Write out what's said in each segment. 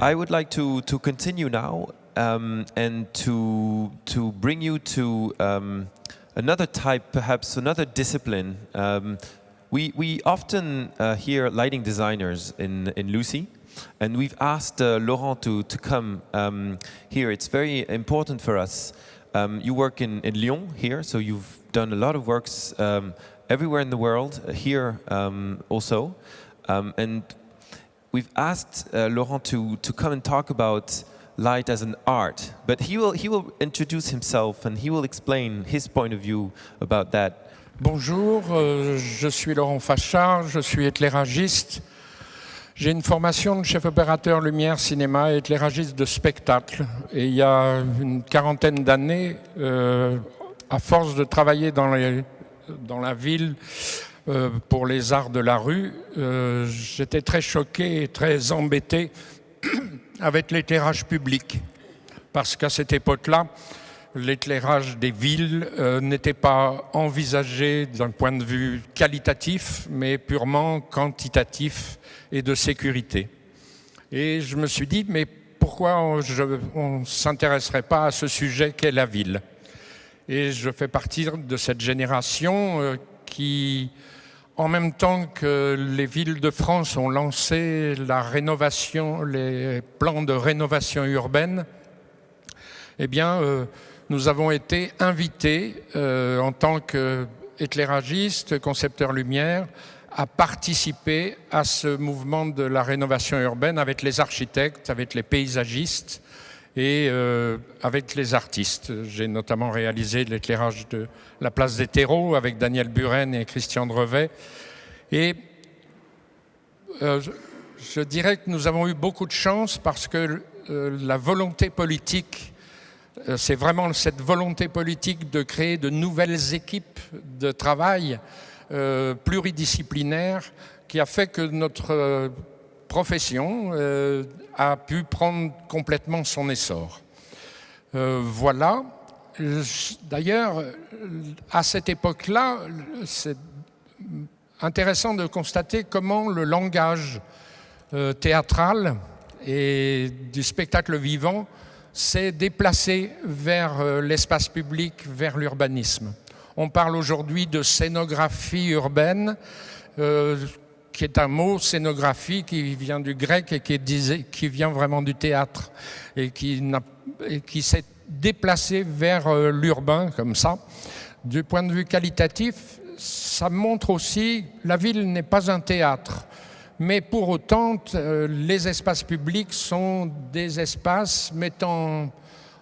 I would like to continue now and to bring you to another type, perhaps another discipline. We often hear lighting designers in Lucy, and we've asked Laurent to come here. It's very important for us. You work in Lyon here, so you've done a lot of works everywhere in the world, here also. And we've asked Laurent to come and talk about light as an art, but he will introduce himself and he will explain his point of view about that. Bonjour, je suis Laurent Fachard, je suis éclairagiste. J'ai une formation de chef opérateur lumière, cinéma et éclairagiste de spectacle. Et il y a une quarantaine d'années, à force de travailler dans la ville pour les arts de la rue, j'étais très choqué et très embêté avec l'éclairage public. Parce qu'à cette époque-là, l'éclairage des villes n'était pas envisagé d'un point de vue qualitatif, mais purement quantitatif et de sécurité. Et je me suis dit, mais pourquoi on ne s'intéresserait pas à ce sujet qu'est la ville? Et je fais partie de cette génération qui, en même temps que les villes de France ont lancé la rénovation, les plans de rénovation urbaine, eh bien, nous avons été invités en tant qu'éclairagistes, concepteurs lumière, à participer à ce mouvement de la rénovation urbaine avec les architectes, avec les paysagistes et avec les artistes. J'ai notamment réalisé l'éclairage de la place des terreaux avec Daniel Buren et Christian Drevet. Et je dirais que nous avons eu beaucoup de chance parce que la volonté politique, c'est vraiment cette volonté politique de créer de nouvelles équipes de travail pluridisciplinaires qui a fait que notre profession a pu prendre complètement son essor. Voilà. D'ailleurs, à cette époque-là, c'est intéressant de constater comment le langage théâtral et du spectacle vivant s'est déplacé vers l'espace public, vers l'urbanisme. On parle aujourd'hui de scénographie urbaine, qui est un mot, scénographie, qui vient du grec et qui vient vraiment du théâtre et qui s'est déplacé vers l'urbain comme ça. Du point de vue qualitatif, ça montre aussi que la ville n'est pas un théâtre. Mais pour autant, les espaces publics sont des espaces mettant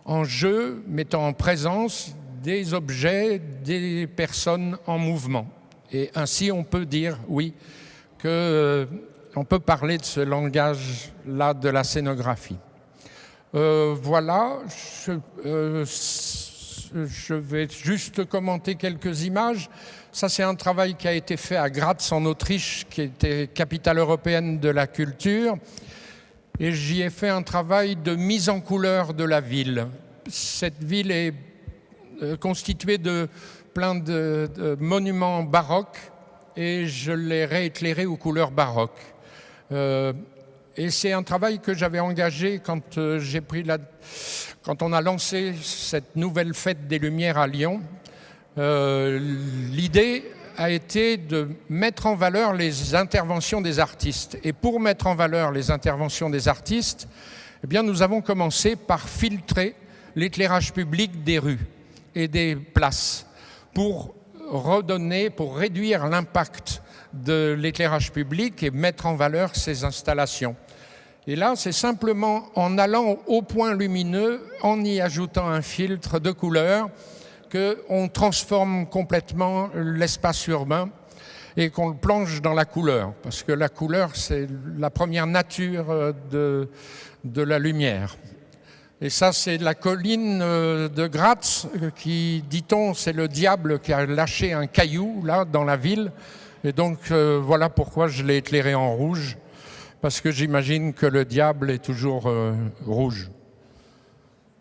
en jeu, mettant en présence des objets, des personnes en mouvement. Et ainsi, on peut dire, oui, qu'on peut parler de ce langage-là de la scénographie. Voilà, je vais juste commenter quelques images. Ça, c'est un travail qui a été fait à Graz, en Autriche, qui était capitale européenne de la culture. Et j'y ai fait un travail de mise en couleur de la ville. Cette ville est constituée de plein de monuments baroques et je l'ai rééclairé aux couleurs baroques. Et c'est un travail que j'avais engagé quand on a lancé cette nouvelle fête des Lumières à Lyon. L'idée a été de mettre en valeur les interventions des artistes. Et pour mettre en valeur les interventions des artistes, eh bien, nous avons commencé par filtrer l'éclairage public des rues et des places pour réduire l'impact de l'éclairage public et mettre en valeur ces installations. Et là, c'est simplement en allant au point lumineux, en y ajoutant un filtre de couleur, qu'on transforme complètement l'espace urbain et qu'on le plonge dans la couleur. Parce que la couleur, c'est la première nature de la lumière. Et ça, c'est la colline de Graz qui, dit-on, c'est le diable qui a lâché un caillou, là, dans la ville. Et donc, voilà pourquoi je l'ai éclairé en rouge. Parce que j'imagine que le diable est toujours rouge.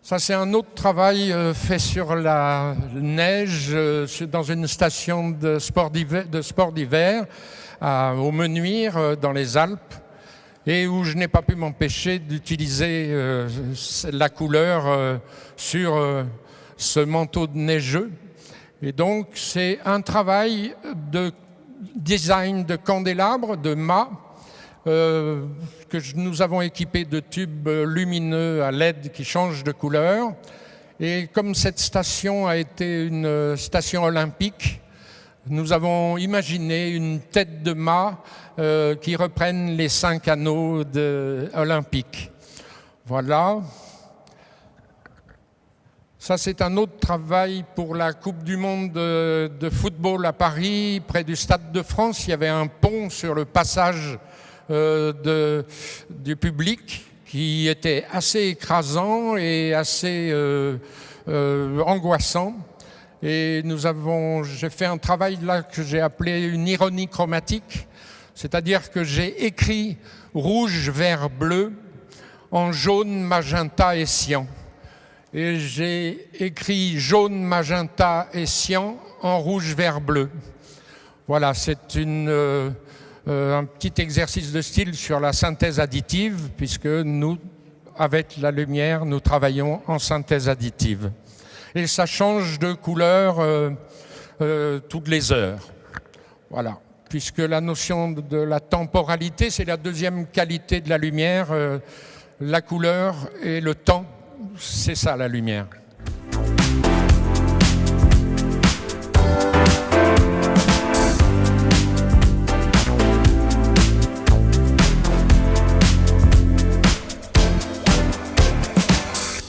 Ça, c'est un autre travail fait sur la neige dans une station de sport d'hiver au Menuire, dans les Alpes. et où je n'ai pas pu m'empêcher d'utiliser la couleur sur ce manteau neigeux. Et donc c'est un travail de design de candélabres, de mâts, que nous avons équipés de tubes lumineux à LED qui changent de couleur. Et comme cette station a été une station olympique, nous avons imaginé une tête de mât qui reprenne les 5 anneaux olympiques. Voilà. Ça, c'est un autre travail pour la Coupe du Monde de football à Paris, près du Stade de France. Il y avait un pont sur le passage du public qui était assez écrasant et assez angoissant. Et j'ai fait un travail là que j'ai appelé une ironie chromatique, c'est-à-dire que j'ai écrit rouge, vert, bleu en jaune, magenta et cyan. Et j'ai écrit jaune, magenta et cyan en rouge, vert, bleu. Voilà, c'est un petit exercice de style sur la synthèse additive, puisque nous, avec la lumière, nous travaillons en synthèse additive. Et ça change de couleur toutes les heures. Voilà, puisque la notion de la temporalité, c'est la deuxième qualité de la lumière, la couleur et le temps. C'est ça la lumière.